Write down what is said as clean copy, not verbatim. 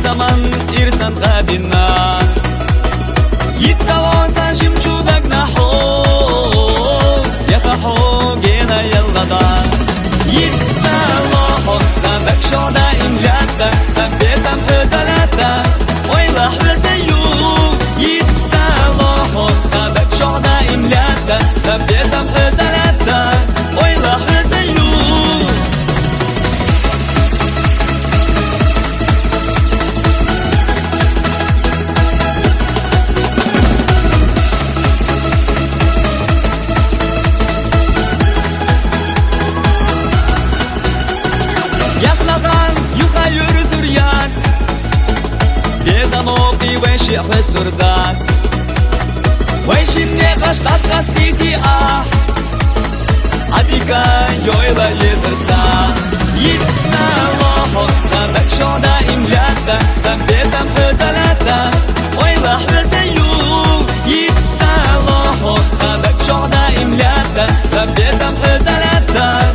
Zaman irsan qadina Yitsawa sanjim chudak na ho Yaka ho gena yallada Yitsawa ho sandak shoda imlatta San besam hızalata Oyla hızayu Yitsawa ho sandak shoda imlatta San besam hızalata Oyla hızayu Weshi hesturdat Weshi neqash tasqas titi ah Adika yoyla yesirsa Yitsa loho sandak shoda imlatta San besam hızalata Oyla hızayu Yitsa loho sandak shoda imlatta San besam hızalata